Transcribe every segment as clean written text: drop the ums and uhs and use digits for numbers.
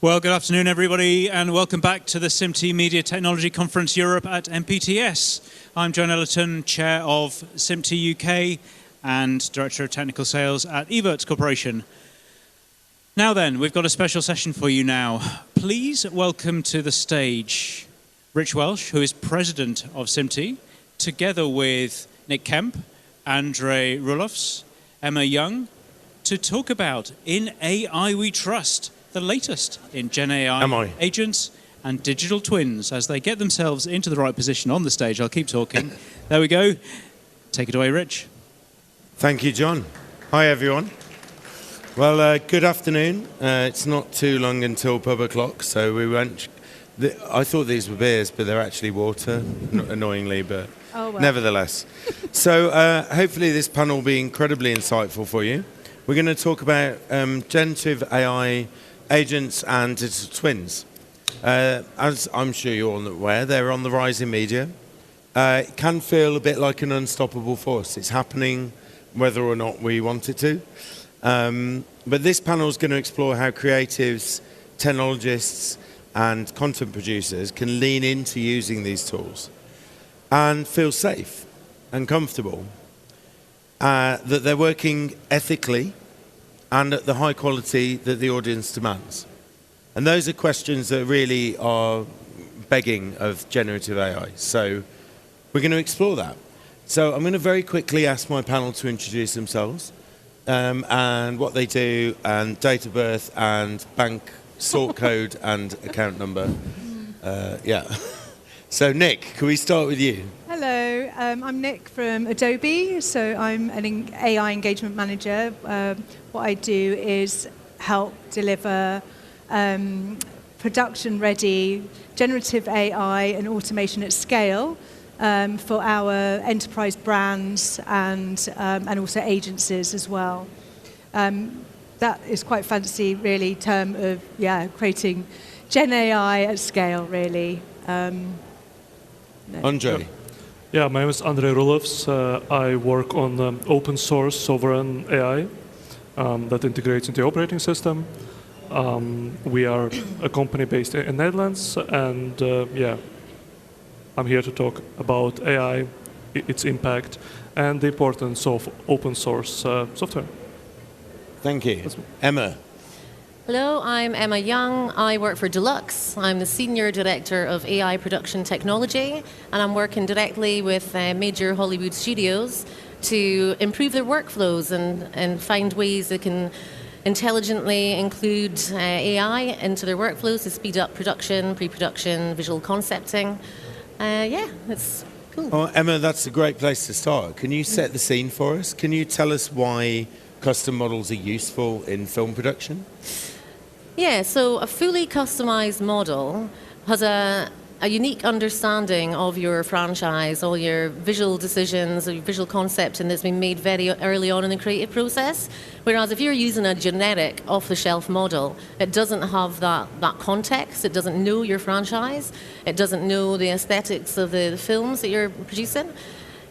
Well, good afternoon, everybody, and welcome back to the SMPTE Media Technology Conference Europe at MPTS. I'm John Ellerton, Chair of SMPTE UK and Director of Technical Sales at Evertz Corporation. Now then, we've got a special session for you now. Please welcome to the stage Rich Welsh, who is President of SMPTE, together with Nick Kemp, Andre Rulofs, Emma Young, to talk about In AI We Trust, the latest in Gen AI agents and digital twins. As they get themselves into the right position on the stage, I'll keep talking. There we go. Take it away, Rich. Thank you, John. Hi, everyone. Well, good afternoon. It's not too long until pub o'clock, so we won't... I thought these were beers, but they're actually water, annoyingly, but nevertheless. So hopefully this panel will be incredibly insightful for you. We're going to talk about generative AI agents and digital twins. As I'm sure you're all aware, they're on the rise in media. It can feel a bit like an unstoppable force. It's happening whether or not we want it to. But this panel is going to explore how creatives, technologists, and content producers can lean into using these tools and feel safe and comfortable, that they're working ethically and at the high quality that the audience demands. And those are questions that really are begging of generative AI. So we're going to explore that. So I'm going to very quickly ask my panel to introduce themselves and what they do, and date of birth and bank sort code and account number. So Nick, can we start with you? Hello, I'm Nick from Adobe, so I'm an AI engagement manager. What I do is help deliver production-ready generative AI and automation at scale for our enterprise brands and also agencies as well. That is quite fancy, really, term of creating Gen AI at scale, really. Andre. Yeah, my name is Andre Rulofs. I work on open source sovereign AI that integrates into the operating system. We are a company based in the Netherlands, and I'm here to talk about AI, its impact, and the importance of open source software. Thank you. Emma. Hello, I'm Emma Young. I work for Deluxe. I'm the Senior Director of AI Production Technology, and I'm working directly with major Hollywood studios to improve their workflows and find ways they can intelligently include AI into their workflows to speed up production, pre-production, visual concepting. It's cool. Oh, Emma, that's a great place to start. Can you set the scene for us? Can you tell us why custom models are useful in film production? Yeah, so a fully customized model has a unique understanding of your franchise, all your visual decisions, your visual concept, and that's been made very early on in the creative process. Whereas if you're using a generic off-the-shelf model, it doesn't have that context, it doesn't know your franchise, it doesn't know the aesthetics of the films that you're producing.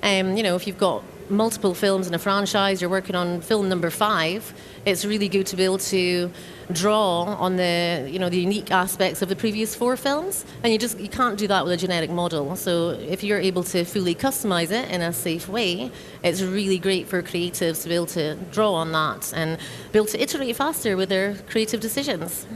If you've got multiple films in a franchise, you're working on film number 5, it's really good to be able to draw on the unique aspects of the previous 4 films, and you can't do that with a generic model. So if you're able to fully customize it in a safe way, it's really great for creatives to be able to draw on that and be able to iterate faster with their creative decisions.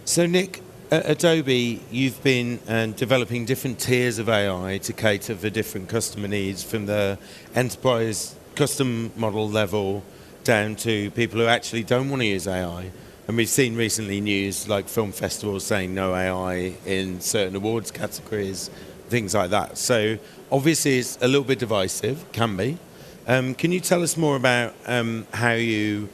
So Nick, at Adobe, you've been developing different tiers of AI to cater for different customer needs, from the enterprise custom model level down to people who actually don't want to use AI. And we've seen recently news like film festivals saying no AI in certain awards categories, things like that. So obviously it's a little bit divisive, can be. Can you tell us more about how you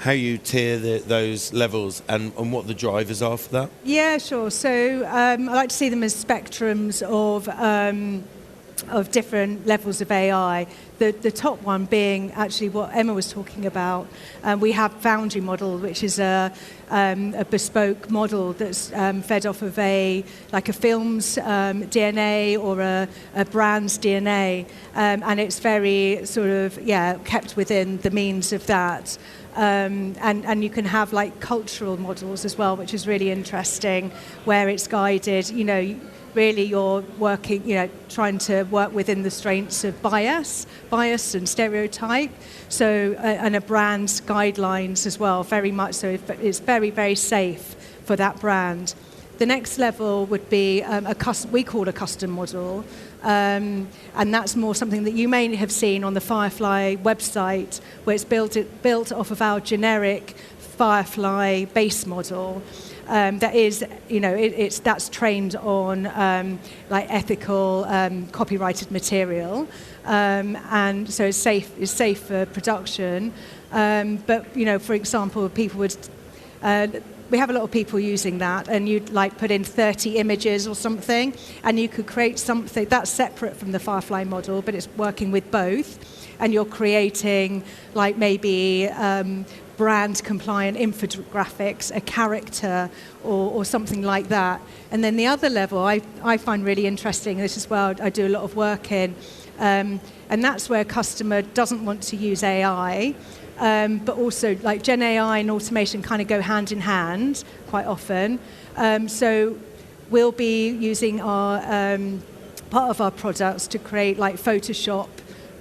tier those levels and what the drivers are for that? Yeah, sure. So I like to see them as spectrums of different levels of AI. The top one being actually what Emma was talking about. We have Foundry model, which is a bespoke model that's fed off of a film's DNA or a brand's DNA, and it's very sort of kept within the means of that. And you can have like cultural models as well, which is really interesting, where it's guided, really you're working, trying to work within the strengths of bias and stereotype. So, and a brand's guidelines as well, very much so. It's very, very safe for that brand. The next level would be we call a custom model. And that's more something that you may have seen on the Firefly website, where it's built off of our generic Firefly base model. That is, that's trained on like ethical, copyrighted material, and so it's safe for production. But for example, people would. We have a lot of people using that, and you'd like put in 30 images or something, and you could create something that's separate from the Firefly model, but it's working with both, and you're creating like maybe brand compliant infographics, a character, or something like that. And then the other level I find really interesting, this is where I do a lot of work in, and that's where a customer doesn't want to use AI, but also like Gen AI and automation kind of go hand in hand quite often. So we'll be using our part of our products to create like Photoshop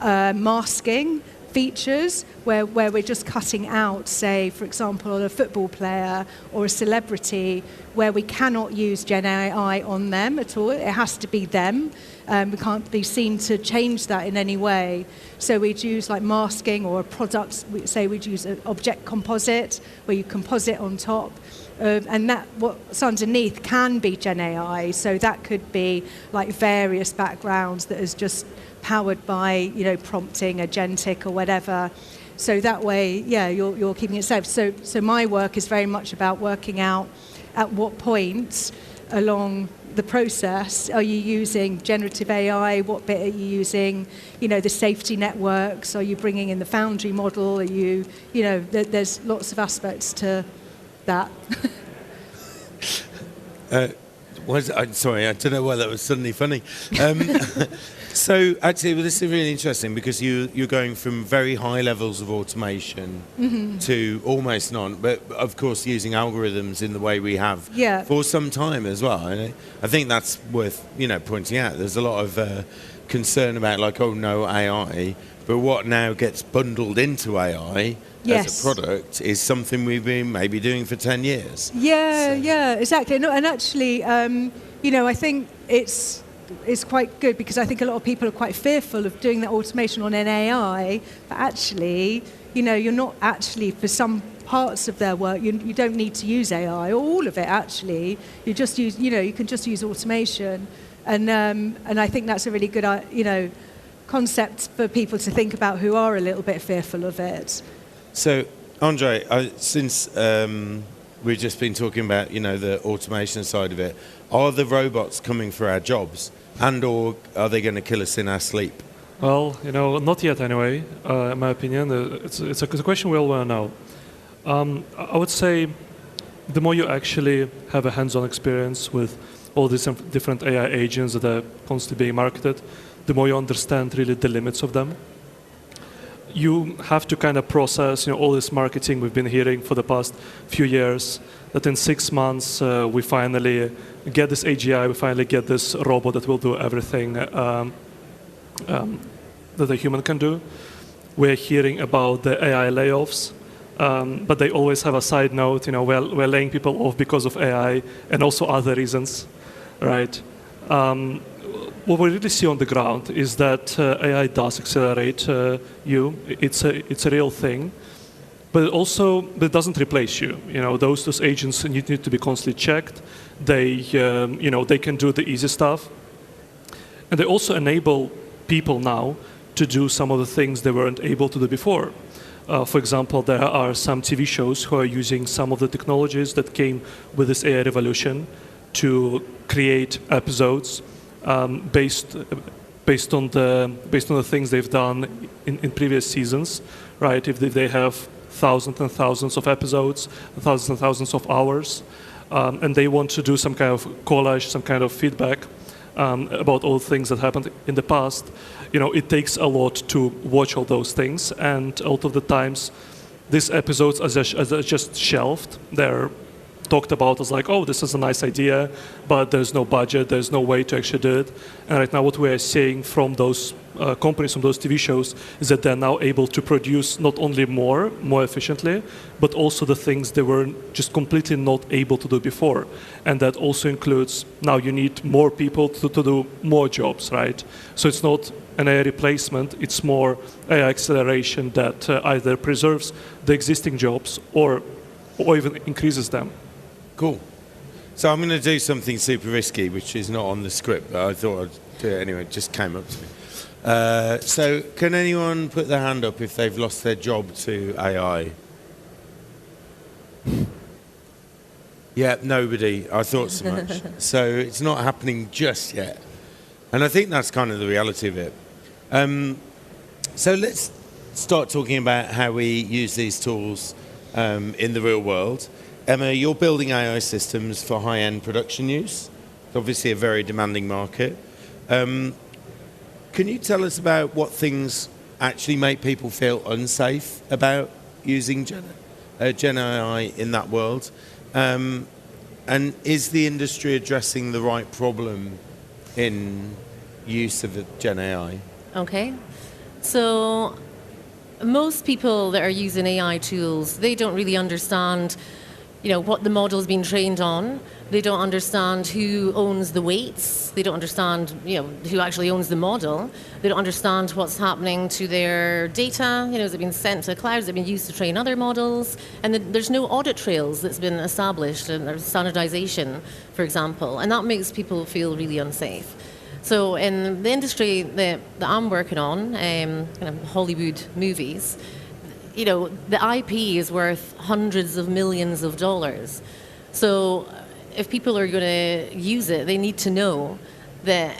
masking features where we're just cutting out, say, for example, a football player or a celebrity, where we cannot use Gen AI on them at all. It has to be them. We can't be seen to change that in any way. So we'd use like masking, or products, we'd use an object composite, where you composite on top. And that what's underneath can be Gen AI. So that could be like various backgrounds that is just powered by, prompting, agentic or whatever. So that way, you're keeping it safe. So my work is very much about working out at what point along the process are you using generative AI, what bit are you using, the safety networks, are you bringing in the Foundry model, are you, there's lots of aspects to that. I'm sorry, I don't know why that was suddenly funny. So actually, this is really interesting, because you're going from very high levels of automation to almost none, but of course using algorithms in the way we have for some time as well. And I think that's worth pointing out. There's a lot of concern about like, oh no, AI, but what now gets bundled into AI as a product is something we've been maybe doing for 10 years. Yeah, exactly. No, and actually, I think it's quite good, because I think a lot of people are quite fearful of doing that automation on an AI, but actually, you're not actually, for some parts of their work, you don't need to use AI, or all of it actually. You just use, you can just use automation. And I think that's a really good, concept for people to think about who are a little bit fearful of it. So, Andre, since we've just been talking about, the automation side of it, are the robots coming for our jobs, and/or are they going to kill us in our sleep? Well, not yet anyway, in my opinion. It's a question we all want to know. I would say the more you actually have a hands-on experience with all these different AI agents that are constantly being marketed, the more you understand really the limits of them. You have to kind of process, all this marketing we've been hearing for the past few years, that in 6 months we finally get this AGI, we finally get this robot that will do everything that a human can do. We're hearing about the AI layoffs, but they always have a side note, we're laying people off because of AI and also other reasons, right? What we really see on the ground is that AI does accelerate you. It's a real thing, but it doesn't replace you. Those agents need to be constantly checked. They can do the easy stuff, and they also enable people now to do some of the things they weren't able to do before. For example, there are some TV shows who are using some of the technologies that came with this AI revolution to create episodes based on the things they've done in previous seasons, right? If they have thousands and thousands of episodes, thousands and thousands of hours, and they want to do some kind of collage, some kind of feedback about all the things that happened in the past, it takes a lot to watch all those things, and a lot of the times these episodes are just shelved. They're talked about as like, oh, this is a nice idea, but there's no budget, there's no way to actually do it. And right now what we are seeing from those companies, from those TV shows, is that they're now able to produce not only more efficiently, but also the things they were just completely not able to do before. And that also includes, now you need more people to do more jobs, right? So it's not an AI replacement, it's more AI acceleration that either preserves the existing jobs or even increases them. Cool. So I'm going to do something super risky, which is not on the script, but I thought I'd do it anyway. It just came up to me. So can anyone put their hand up if they've lost their job to AI? Yeah, nobody. I thought so much. So it's not happening just yet. And I think that's kind of the reality of it. So let's start talking about how we use these tools in the real world. Emma, you're building AI systems for high-end production use. It's obviously a very demanding market. Can you tell us about what things actually make people feel unsafe about using Gen AI in that world? And is the industry addressing the right problem in use of Gen AI? Okay. So most people that are using AI tools, they don't really understand, what the model's been trained on. They don't understand who owns the weights. They don't understand, who actually owns the model. They don't understand what's happening to their data. Has it been sent to the cloud? Has it been used to train other models? And there's no audit trails that's been established, and there's standardization, for example. And that makes people feel really unsafe. So in the industry that I'm working on, kind of Hollywood movies, the IP is worth hundreds of millions of dollars. So if people are going to use it, they need to know that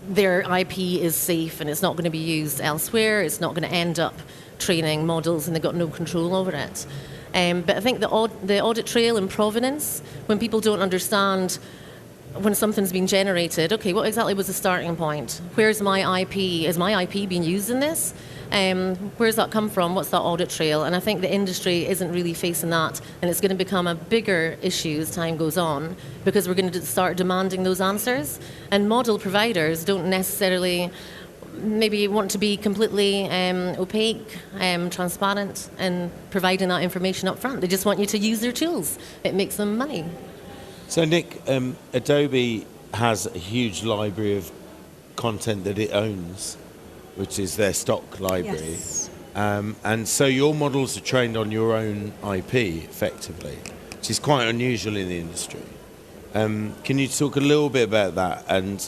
their IP is safe and it's not going to be used elsewhere. It's not going to end up training models and they've got no control over it. But I think the audit trail and provenance, when people don't understand when something's been generated, okay, what exactly was the starting point? Where's my IP? Is my IP being used in this? Where's that come from? What's that audit trail? And I think the industry isn't really facing that, and it's going to become a bigger issue as time goes on, because we're going to start demanding those answers. And model providers don't necessarily maybe want to be completely opaque, transparent, and providing that information up front. They just want you to use their tools. It makes them money. So Nick, Adobe has a huge library of content that it owns, which is their stock library. Yes. And so your models are trained on your own IP, effectively, which is quite unusual in the industry. Can you talk a little bit about that? And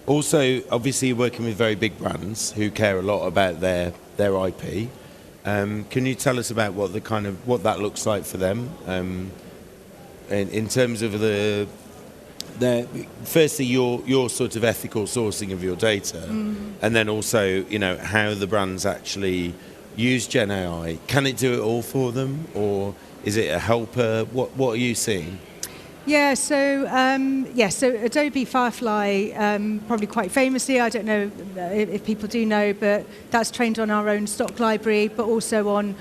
also, obviously, you're working with very big brands who care a lot about their IP. Can you tell us about what that looks like for them? In terms of firstly your sort of ethical sourcing of your data, and then also how the brands actually use Gen AI. Can it do it all for them, or is it a helper? What are you seeing? Yeah, so Adobe Firefly, probably quite famously, I don't know if people do know, but that's trained on our own stock library, but also on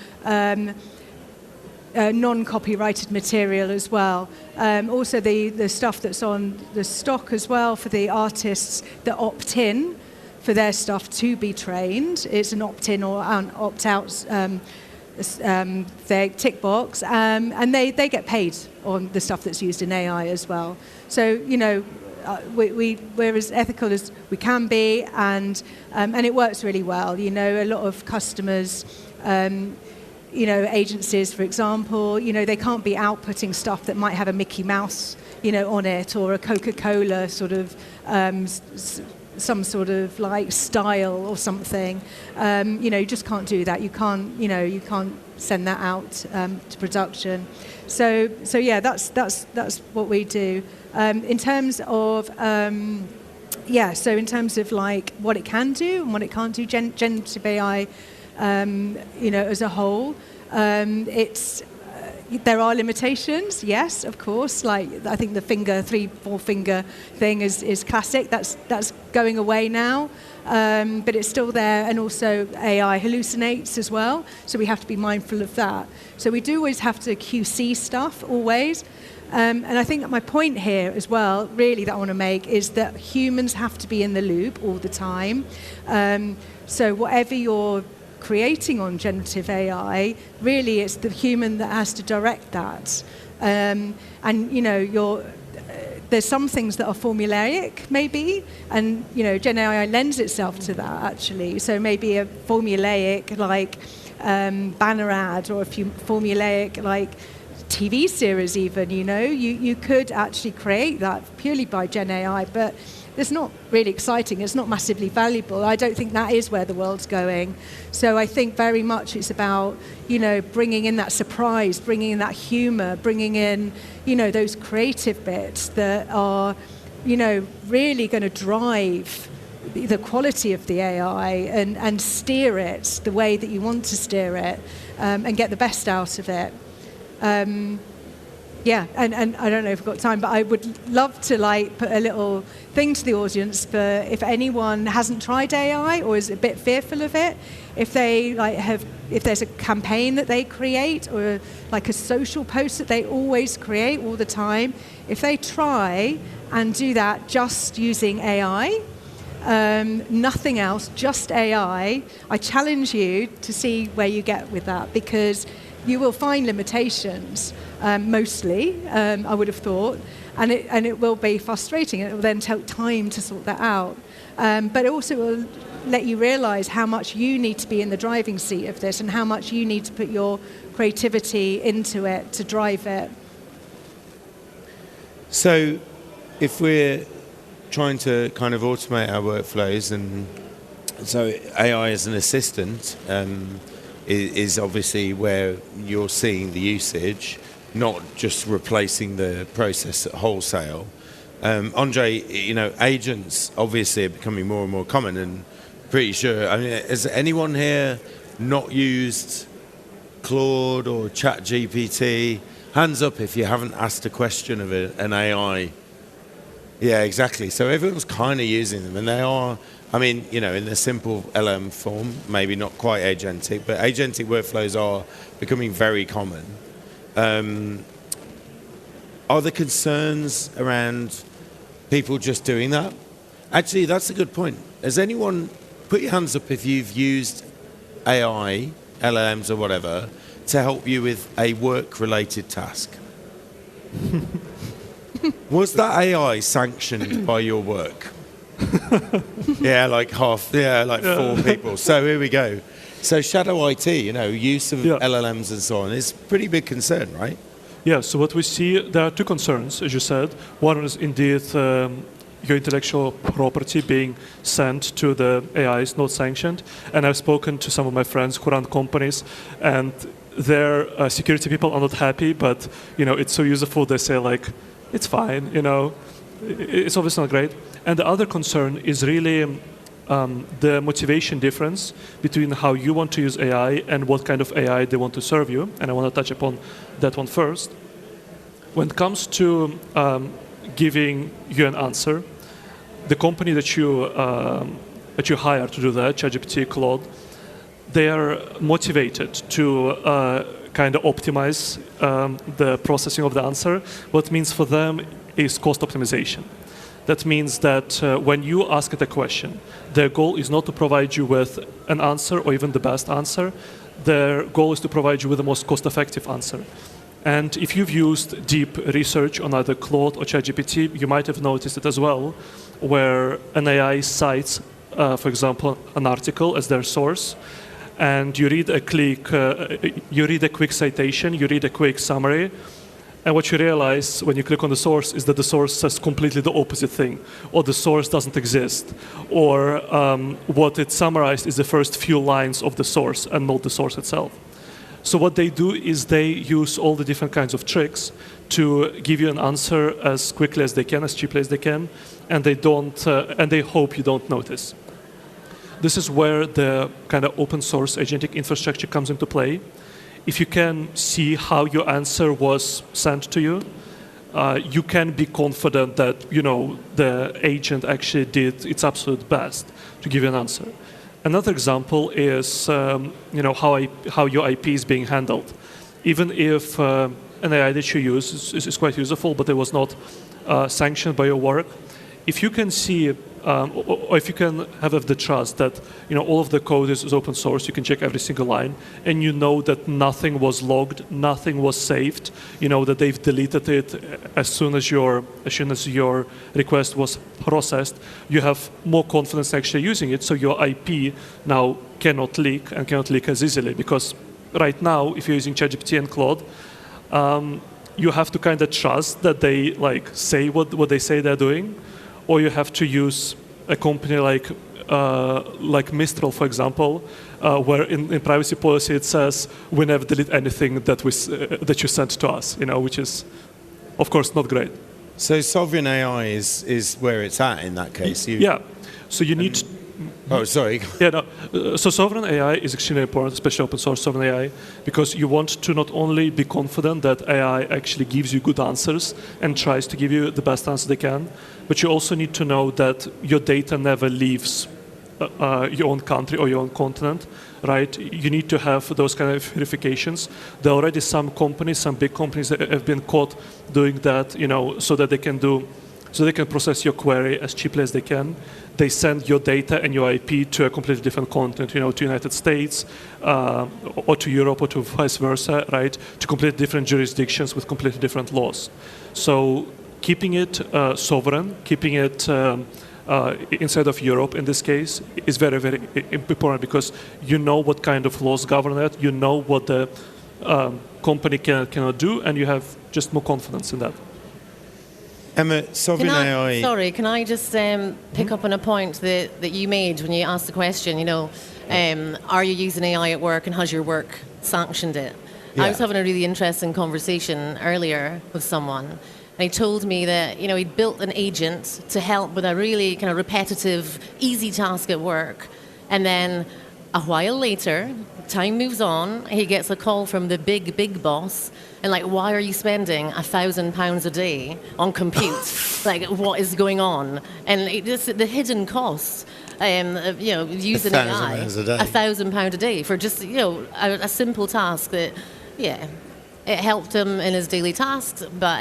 non-copyrighted material as well. Also the stuff that's on the stock as well for the artists that opt in for their stuff to be trained. It's an opt-in or an opt-out their tick box, and they get paid on the stuff that's used in AI as well. So we're as ethical as we can be, and it works really well. A lot of customers. Agencies, for example, they can't be outputting stuff that might have a Mickey Mouse, on it, or a Coca-Cola sort of, some sort of like style or something. You just can't do that. You can't send that out to production. So yeah, that's what we do. In terms of in terms of like what it can do and what it can't do, generative AI. As a whole, there are limitations. Yes, of course. Like I think the 3-4 finger thing is classic. That's going away now. but it's still there, and also AI hallucinates as well, so we have to be mindful of that. So we do always have to QC stuff, always. And I think that my point here as well, really, that I want to make is that humans have to be in the loop all the time. So whatever you're creating on generative AI, really it's the human that has to direct that. And, you know, there's some things that are formulaic, maybe, and, you know, Gen AI lends itself to that, actually. So maybe a formulaic, like, banner ad, or a formulaic, like, TV series even, you know. You could actually create that purely by Gen AI, but it's not really exciting. It's not massively valuable. I don't think that is where the world's going. So I think very much it's about, you know, bringing in that surprise, bringing in that humor, bringing in, you know, those creative bits that are, you know, really going to drive the quality of the AI and steer it the way that you want to steer it, and get the best out of it. Yeah, and I don't know if we've got time, but I would love to like put a little thing to the audience for if anyone hasn't tried AI or is a bit fearful of it, if they like if there's a campaign that they create or like a social post that they always create all the time, if they try and do that just using AI, nothing else, just AI, I challenge you to see where you get with that, because you will find limitations, mostly, I would have thought, and it will be frustrating. It will then take time to sort that out. But it also will let you realize how much you need to be in the driving seat of this and how much you need to put your creativity into it to drive it. So if we're trying to kind of automate our workflows, and so AI as an assistant, is obviously where you're seeing the usage, not just replacing the process at wholesale. Andre, you know, agents obviously are becoming more and more common, and pretty sure, I mean, has anyone here not used Claude or ChatGPT? Hands up if you haven't asked a question of an AI. Yeah, exactly. So everyone's kind of using them, and they are, I mean, you know, in the simple LM form, maybe not quite agentic, but agentic workflows are becoming very common. Are there concerns around people just doing that? Actually, that's a good point. Has anyone, put your hands up if you've used AI, LLMs or whatever, to help you with a work-related task? Was that AI sanctioned by your work? Yeah, like half, yeah, like 4 people. So here we go. So shadow IT, you know, use of LLMs and so on is a pretty big concern, right? Yeah, so what we see, there are 2 concerns, as you said. One is indeed your intellectual property being sent to the AI is not sanctioned. And I've spoken to some of my friends who run companies, and their security people are not happy, but, you know, it's so useful, they say, like, it's fine, you know, it's obviously not great. And the other concern is really the motivation difference between how you want to use AI and what kind of AI they want to serve you. And I want to touch upon that one first. When it comes to giving you an answer, the company that you hire to do that, ChatGPT, Claude, they are motivated to kind of optimize the processing of the answer. What it means for them is cost optimization. That means that when you ask it a question, their goal is not to provide you with an answer or even the best answer. Their goal is to provide you with the most cost-effective answer. And if you've used deep research on either Claude or ChatGPT, you might have noticed it as well, where an AI cites, for example, an article as their source, and you read a quick citation, you read a quick summary, and what you realize when you click on the source is that the source says completely the opposite thing, or the source doesn't exist, or what it summarized is the first few lines of the source and not the source itself. So what they do is they use all the different kinds of tricks to give you an answer as quickly as they can, as cheaply as they can, and they hope you don't notice. This is where the kind of open source agentic infrastructure comes into play. If you can see how your answer was sent to you, you can be confident that the agent actually did its absolute best to give you an answer. Another example is how your IP is being handled. Even if an AI that you use is quite useful, but it was not sanctioned by your work, if you can see or if you can have the trust that all of the code is open source, you can check every single line, and that nothing was logged, nothing was saved, that they've deleted it as soon as your request was processed, you have more confidence actually using it. So your IP now cannot leak and cannot leak as easily, because right now, if you're using ChatGPT and Claude, you have to kind of trust that they say what they say they're doing. Or you have to use a company like Mistral, for example, where in privacy policy it says we never delete anything that you sent to us, which is, of course, not great. So sovereign AI is where it's at in that case. Yeah. So you need. Oh, sorry. Yeah, no. So sovereign AI is extremely important, especially open source sovereign AI, because you want to not only be confident that AI actually gives you good answers and tries to give you the best answer they can, but you also need to know that your data never leaves your own country or your own continent, right? You need to have those kind of verifications. There are already some big companies that have been caught doing that, so that they can process your query as cheaply as they can. They send your data and your IP to a completely different continent, to United States, or to Europe, or to vice versa, right? To completely different jurisdictions with completely different laws. So keeping it sovereign, keeping it inside of Europe in this case is very, very important, because you know what kind of laws govern that, you know what the company cannot do, and you have just more confidence in that. Emma, sovereign AI. Sorry, can I just pick up on a point that you made when you asked the question, are you using AI at work and has your work sanctioned it? Yeah. I was having a really interesting conversation earlier with someone, and he told me that, he'd built an agent to help with a really kind of repetitive, easy task at work, and then a while later, time moves on, he gets a call from the big boss, and why are you spending £1,000 a day on compute? What is going on? And the hidden cost, using AI, £1,000 a day for just, a simple task that, it helped him in his daily tasks, but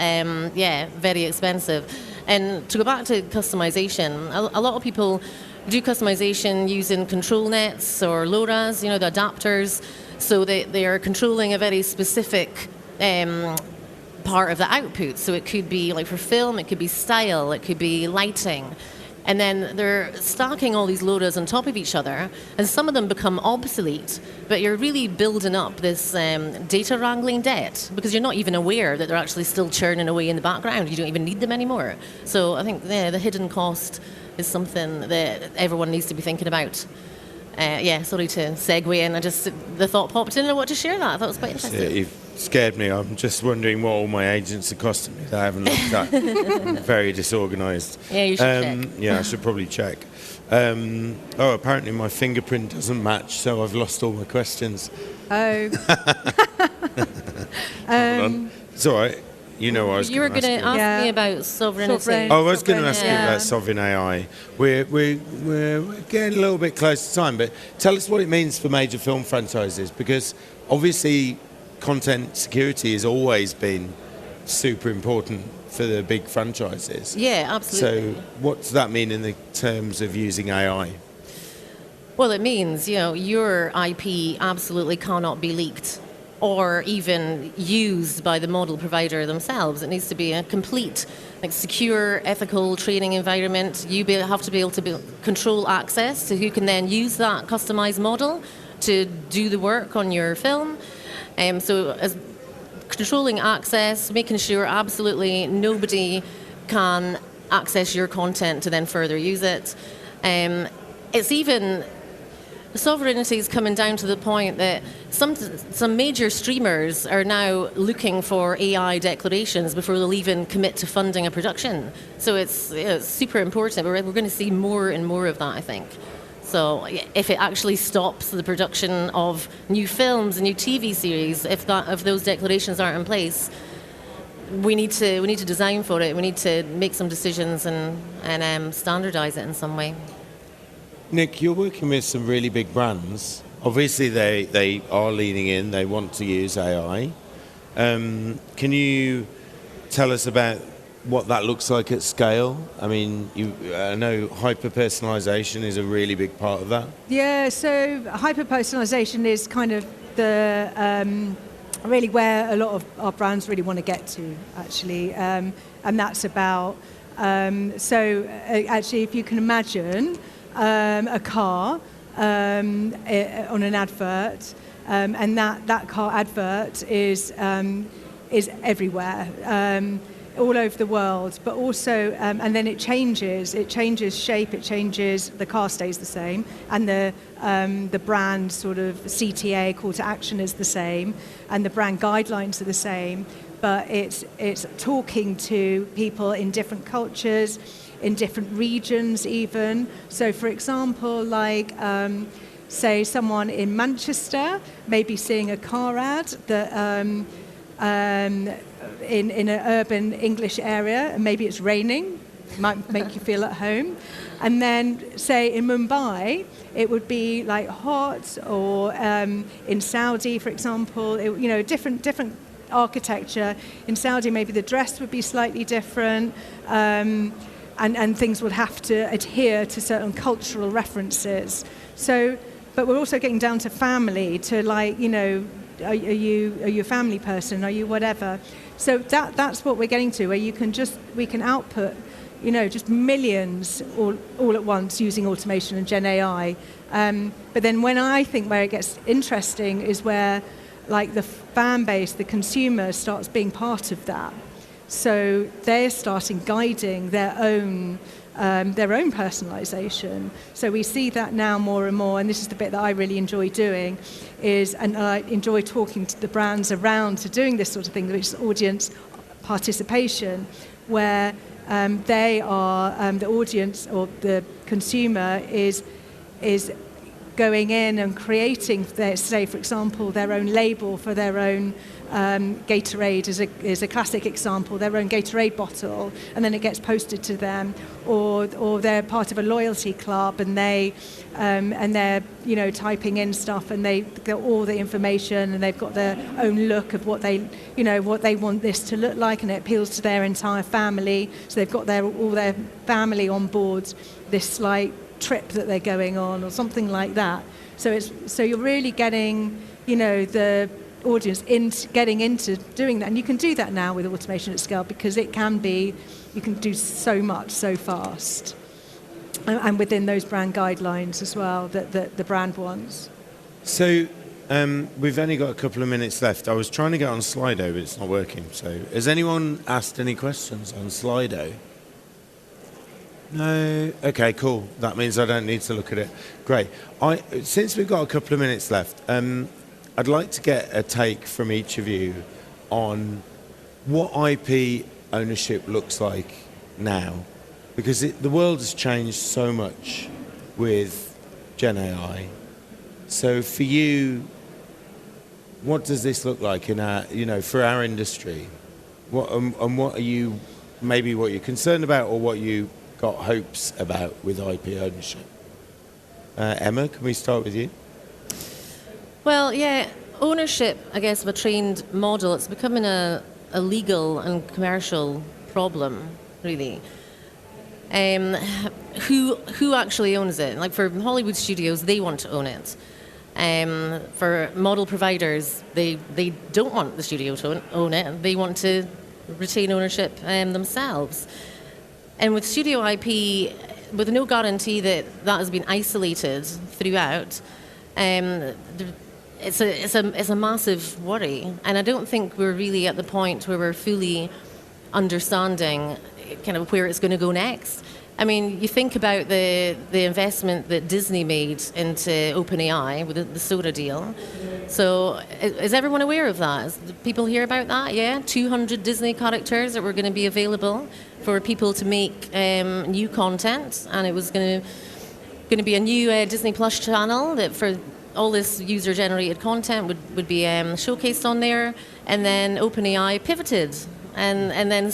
very expensive. And to go back to customization, a lot of people do customization using control nets or LoRa's, the adapters, so they are controlling a very specific part of the output. So it could be for film, it could be style, it could be lighting. And then they're stacking all these LoRa's on top of each other, and some of them become obsolete, but you're really building up this data wrangling debt, because you're not even aware that they're actually still churning away in the background. You don't even need them anymore. So I think the hidden cost is something that everyone needs to be thinking about. Sorry to segue in. The thought popped in and I want to share that. I thought it was quite interesting. Yeah, you've scared me. I'm just wondering what all my agents are costing me that I haven't looked at. I'm very disorganised. Yeah, you should check. Yeah, I should probably check. Apparently my fingerprint doesn't match, so I've lost all my questions. Oh. Hold on. It's all right. You know, I was you were going to ask me about sovereignty. I was going to ask you about sovereign AI. We're getting a little bit close to time, but tell us what it means for major film franchises, because obviously content security has always been super important for the big franchises. Yeah, absolutely. So what does that mean in the terms of using AI? Well, it means, your IP absolutely cannot be leaked or even used by the model provider themselves. It needs to be a complete, secure, ethical training environment. You have to be able to control access to who can then use that customized model to do the work on your film. So as controlling access, making sure absolutely nobody can access your content to then further use it. It's even... Sovereignty is coming down to the point that some major streamers are now looking for AI declarations before they'll even commit to funding a production. So it's super important. We're going to see more and more of that, I think. So if it actually stops the production of new films and new TV series, if those declarations aren't in place, we need to design for it. We need to make some decisions and standardize it in some way. Nick, you're working with some really big brands. Obviously, they are leaning in. They want to use AI. Can you tell us about what that looks like at scale? I mean, I know hyper-personalization is a really big part of that. Yeah, so hyper-personalization is kind of the really where a lot of our brands really want to get to, actually. And that's about, actually, if you can imagine a car on an advert, and that car advert is everywhere, all over the world, but also, and then it changes shape, it changes, the car stays the same, and the brand sort of CTA, call to action, is the same, and the brand guidelines are the same, but it's talking to people in different cultures, in different regions even. So for example, like, say someone in Manchester may be seeing a car ad that in an urban English area, and maybe it's raining, might make you feel at home. And then, say in Mumbai, it would be like hot, or in Saudi, for example, different architecture. In Saudi, maybe the dress would be slightly different, and things would have to adhere to certain cultural references. So, but we're also getting down to family, to like, are you a family person? Are you whatever? So that's what we're getting to, where we can output, just millions all at once using automation and Gen AI. But then when I think where it gets interesting is where, like, the fan base, the consumer, starts being part of that. So they're starting guiding their own personalization. So we see that now more and more, and this is the bit that I really enjoy doing, and I enjoy talking to the brands around to doing this sort of thing, which is audience participation, where they are, the audience or the consumer is going in and creating, say, for example, their own label for their own Gatorade is a classic example, their own Gatorade bottle, and then it gets posted to them, or they're part of a loyalty club, and they're typing in stuff, and they get all the information, and they've got their own look of what they want this to look like, and it appeals to their entire family. So they've got all their family on board this like trip that they're going on, or something like that. So you're really getting the audience getting into doing that, and you can do that now with automation at scale, because you can do so much so fast, and within those brand guidelines as well that the brand wants. So we've only got a couple of minutes left. I was trying to get on Slido, but it's not working. So has anyone asked any questions on Slido? No? Okay, cool. That means I don't need to look at it. Great. Since we've got a couple of minutes left, I'd like to get a take from each of you on what IP ownership looks like now, because the world has changed so much with Gen AI. So for you, what does this look like in our, for our industry? What are you, maybe what you're concerned about, or what you got hopes about with IP ownership? Emma, can we start with you? Well, yeah, ownership, I guess, of a trained model, it's becoming a legal and commercial problem, really. Who actually owns it? Like for Hollywood studios, they want to own it. For model providers, they don't want the studio to own it. They want to retain ownership themselves. And with studio IP, with no guarantee that has been isolated throughout, it's a massive worry, and I don't think we're really at the point where we're fully understanding kind of where it's going to go next. I mean, you think about the investment that Disney made into OpenAI with the Soda deal. So is everyone aware of that? Do people hear about that? Yeah, 200 Disney characters that were going to be available for people to make new content, and it was going to be a new Disney Plus channel that for all this user-generated content would be showcased on there. And then OpenAI pivoted and then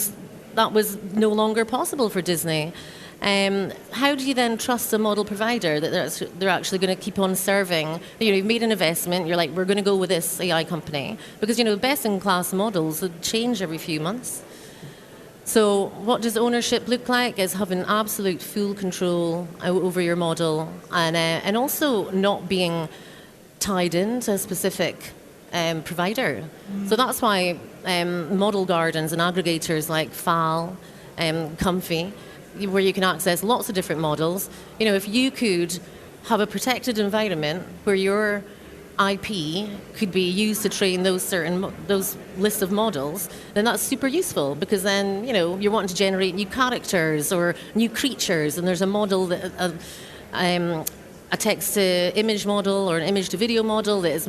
that was no longer possible for Disney. How do you then trust a model provider that they're actually going to keep on serving? You've made an investment, you're like, we're going to go with this AI company. Because, best-in-class models would change every few months. So what does ownership look like? Is having absolute full control over your model and also not being tied into a specific provider. So that's why model gardens and aggregators like FAL, Comfy, where you can access lots of different models. If you could have a protected environment where your IP could be used to train those lists of models, then that's super useful, because then you're wanting to generate new characters or new creatures, and there's a model that a text to image model or an image to video model that is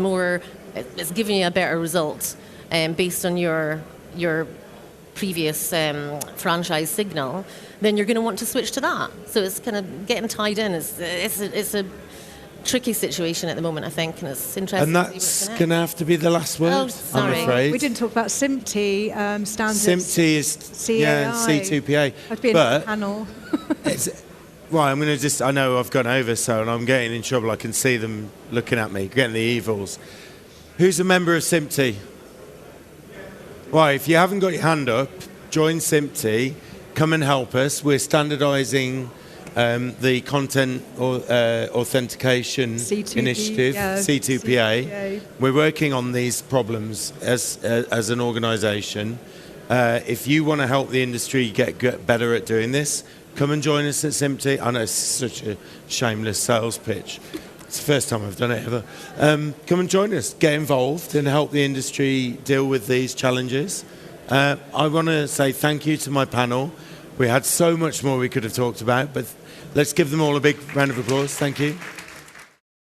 it's giving you a better result based on your previous franchise signal, then you're going to want to switch to that. So it's kind of getting tied in. It's a tricky situation at the moment, I think, and it's interesting. And that's going to have to be the last word, oh, sorry. I'm afraid. We didn't talk about SMPTE standards. SMPTE is C2PA. I'd be in the panel. Well, I'm going to I know I've gone over, so and I'm getting in trouble. I can see them looking at me, getting the evils. Who's a member of SMPTE? Well, if you haven't got your hand up, join SMPTE. Come and help us. We're standardising the content authentication initiative, C2PA. We're working on these problems as an organisation. If you want to help the industry get better at doing this, come and join us at SMPTE. I know it's such a shameless sales pitch. It's the first time I've done it ever. Come and join us. Get involved and help the industry deal with these challenges. I want to say thank you to my panel. We had so much more we could have talked about, but let's give them all a big round of applause. Thank you.